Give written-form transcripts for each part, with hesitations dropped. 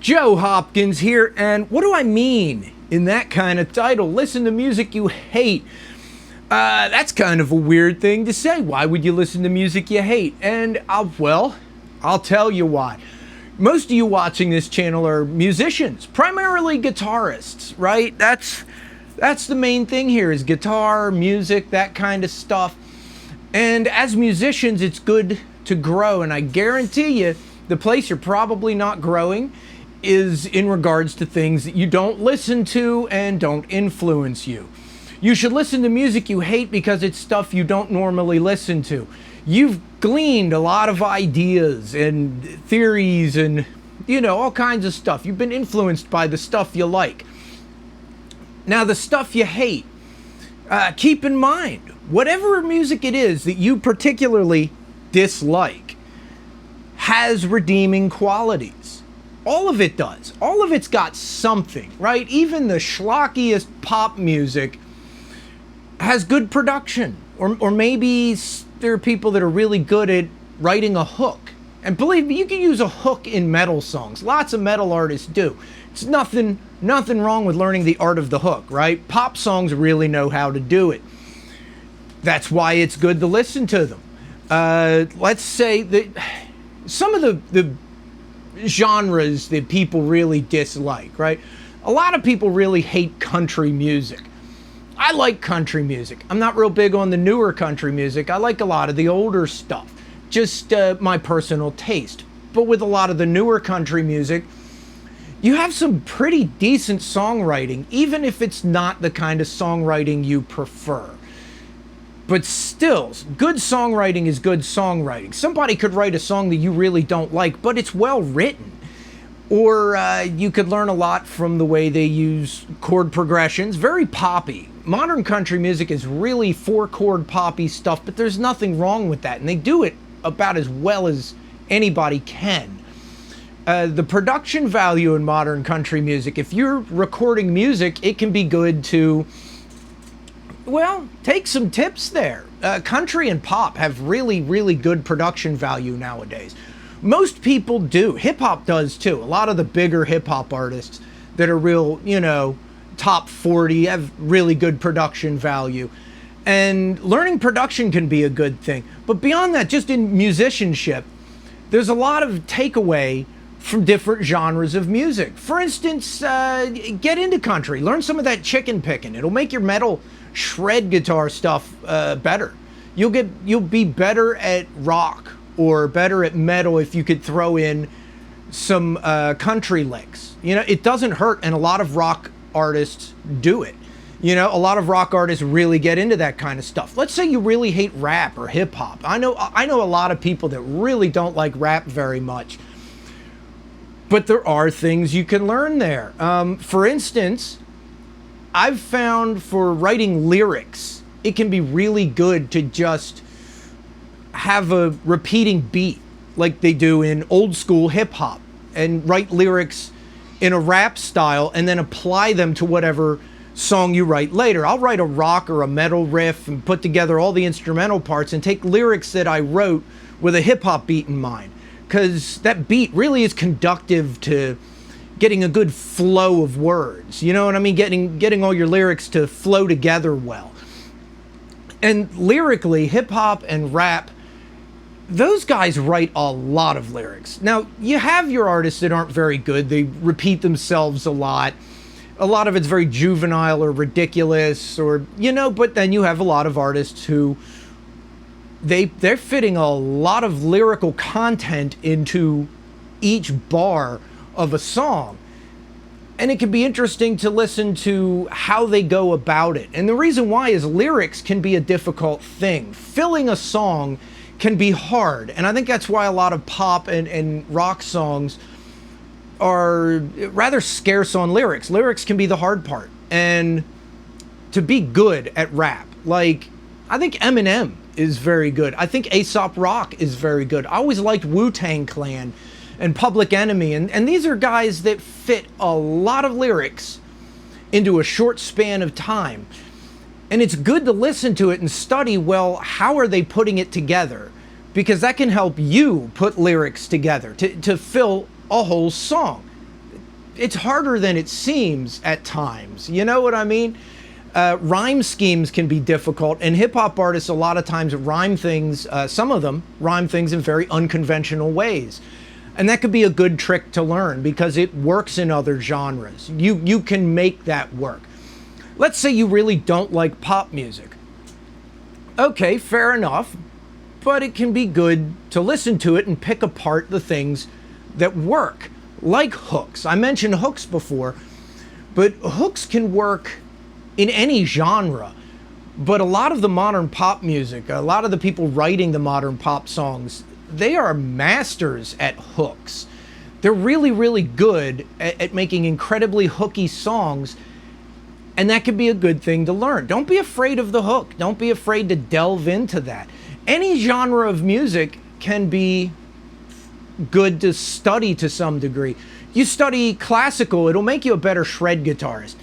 Joe Hopkins here, and what do I mean in that kind of title? Listen to music you hate. That's kind of a weird thing to say. Why would you listen to music you hate? And I'll tell you why. Most of you watching this channel are musicians, primarily guitarists, right? That's the main thing here is guitar, music, that kind of stuff. And as musicians, it's good to grow, and I guarantee you, the place you're probably not growing is in regards to things that you don't listen to and don't influence you. You should listen to music you hate because it's stuff you don't normally listen to. You've gleaned a lot of ideas and theories and, all kinds of stuff. You've been influenced by the stuff you like. Now, the stuff you hate, keep in mind, whatever music it is that you particularly dislike has redeeming qualities. All of it does. All of it's got something, right? Even the schlockiest pop music has good production. Or maybe there are people that are really good at writing a hook. And believe me, you can use a hook in metal songs. Lots of metal artists do. It's nothing wrong with learning the art of the hook, right? Pop songs really know how to do it. That's why it's good to listen to them. Let's say that some of the genres that people really dislike, right? A lot of people really hate country music. I like country music. I'm not real big on the newer country music. I like a lot of the older stuff. Just my personal taste. But with a lot of the newer country music, you have some pretty decent songwriting, even if it's not the kind of songwriting you prefer. But still, good songwriting is good songwriting. Somebody could write a song that you really don't like, but it's well written. Or you could learn a lot from the way they use chord progressions. Very poppy. Modern country music is really 4-chord poppy stuff, but there's nothing wrong with that. And they do it about as well as anybody can. The production value in modern country music, if you're recording music, it can be good to, take some tips there. Country and pop have really, really good production value nowadays. Most people do. Hip-hop does too. A lot of the bigger hip-hop artists that are real, top 40 have really good production value. And learning production can be a good thing. But beyond that, just in musicianship, there's a lot of takeaway from different genres of music. For instance, get into country. Learn some of that chicken picking. It'll make your metal shred guitar stuff better. You'll be better at rock or better at metal if you could throw in some country licks. It doesn't hurt, and a lot of rock artists do it. A lot of rock artists really get into that kind of stuff. Let's say you really hate rap or hip hop. I know a lot of people that really don't like rap very much. But there are things you can learn there. For instance, I've found for writing lyrics, it can be really good to just have a repeating beat like they do in old school hip hop and write lyrics in a rap style and then apply them to whatever song you write later. I'll write a rock or a metal riff and put together all the instrumental parts and take lyrics that I wrote with a hip hop beat in mind, because that beat really is conductive to getting a good flow of words. You know what I mean? Getting all your lyrics to flow together well. And lyrically, hip hop and rap, those guys write a lot of lyrics. Now, you have your artists that aren't very good. They repeat themselves a lot. A lot of it's very juvenile or ridiculous, or, but then you have a lot of artists who they're fitting a lot of lyrical content into each bar of a song. And it can be interesting to listen to how they go about it. And the reason why is lyrics can be a difficult thing. Filling a song can be hard. And I think that's why a lot of pop and rock songs are rather scarce on lyrics. Lyrics can be the hard part. And to be good at rap, like, I think Eminem is very good. I think Aesop Rock is very good. I always liked Wu-Tang Clan and Public Enemy. And these are guys that fit a lot of lyrics into a short span of time. And it's good to listen to it and study, well, how are they putting it together? Because that can help you put lyrics together to fill a whole song. it's harder than it seems at times. You know what I mean? Rhyme schemes can be difficult, and hip-hop artists a lot of times rhyme things, some of them rhyme things in very unconventional ways. And that could be a good trick to learn because it works in other genres. You can make that work. Let's say you really don't like pop music. Okay, fair enough, but it can be good to listen to it and pick apart the things that work, like hooks. I mentioned hooks before, but hooks can work in any genre. But a lot of the modern pop music, a lot of the people writing the modern pop songs, they are masters at hooks. They're really, really good at making incredibly hooky songs, and that could be a good thing to learn. Don't be afraid of the hook. Don't be afraid to delve into that. Any genre of music can be good to study to some degree. You study classical, it'll make you a better shred guitarist.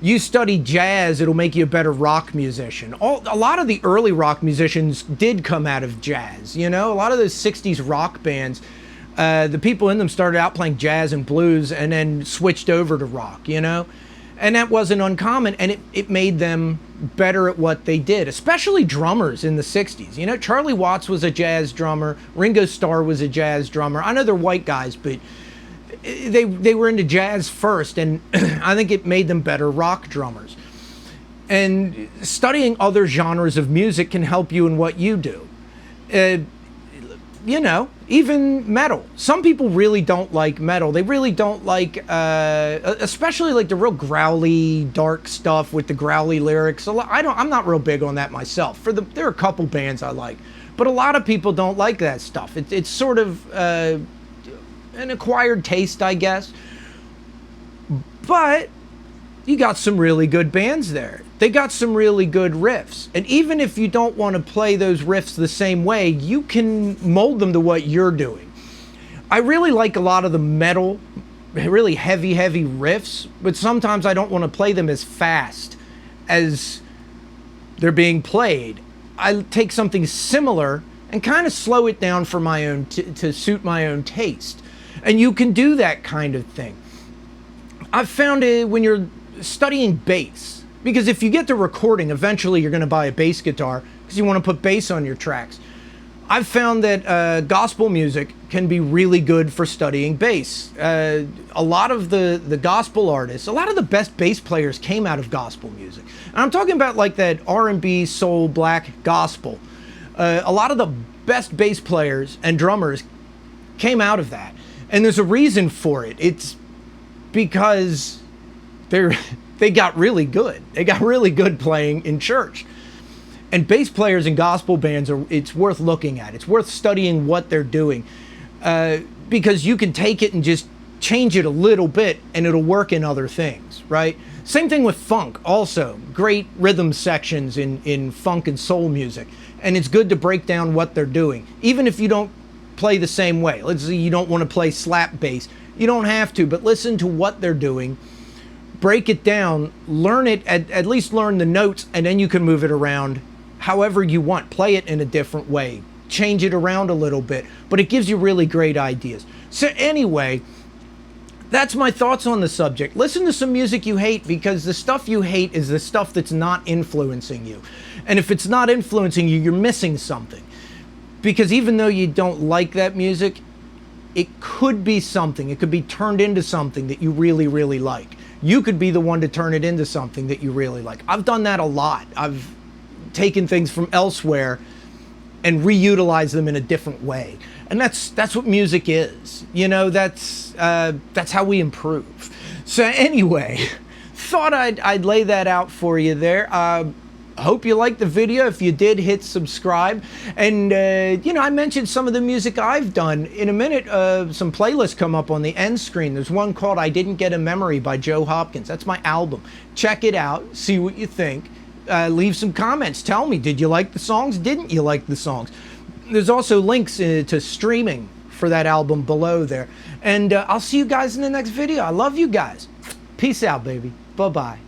You study jazz, it'll make you a better rock musician. A lot of the early rock musicians did come out of jazz, you know? A lot of those 60s rock bands, the people in them started out playing jazz and blues and then switched over to rock, you know? And that wasn't uncommon, and it made them better at what they did, especially drummers in the 60s. You know, Charlie Watts was a jazz drummer, Ringo Starr was a jazz drummer. I know they're white guys, but they were into jazz first, and I think it made them better rock drummers. And studying other genres of music can help you in what you do. You know, even metal. Some people really don't like metal. They really don't like, especially like the real growly, dark stuff with the growly lyrics. I'm not real big on that myself. There are a couple bands I like, but a lot of people don't like that stuff. It's sort of an acquired taste, I guess. But you got some really good bands there. They got some really good riffs. And even if you don't want to play those riffs the same way, you can mold them to what you're doing. I really like a lot of the metal, really heavy riffs, but sometimes I don't want to play them as fast as they're being played. I take something similar and kind of slow it down for my own to suit my own taste. And you can do that kind of thing. I've found it when you're studying bass, because if you get to recording, eventually you're going to buy a bass guitar because you want to put bass on your tracks. I've found that gospel music can be really good for studying bass. A lot of the gospel artists, a lot of the best bass players came out of gospel music. And I'm talking about like that R&B, soul, black gospel. A lot of the best bass players and drummers came out of that. And there's a reason for it. It's because they got really good. They got really good playing in church. And bass players in gospel bands, it's worth looking at. It's worth studying what they're doing. Because you can take it and just change it a little bit and it'll work in other things, right? Same thing with funk also. Great rhythm sections in funk and soul music. And it's good to break down what they're doing. Even if you don't play the same way. Let's say you don't want to play slap bass. You don't have to, but listen to what they're doing. Break it down, learn it, at least learn the notes, and then you can move it around however you want. Play it in a different way. Change it around a little bit, but it gives you really great ideas. So anyway, that's my thoughts on the subject. Listen to some music you hate, because the stuff you hate is the stuff that's not influencing you. And if it's not influencing you, you're missing something. Because even though you don't like that music, it could be something. It could be turned into something that you really, really like. You could be the one to turn it into something that you really like. I've done that a lot. I've taken things from elsewhere and reutilized them in a different way. And that's what music is. You know, that's how we improve. So anyway, thought I'd lay that out for you there. Hope you liked the video. If you did, hit subscribe. And, you know, I mentioned some of the music I've done. In a minute, some playlists come up on the end screen. There's one called I Didn't Get a Memory by Joe Hopkins. That's my album. Check it out. See what you think. Leave some comments. Tell me, did you like the songs? Didn't you like the songs? There's also links to streaming for that album below there. And I'll see you guys in the next video. I love you guys. Peace out, baby. Bye-bye.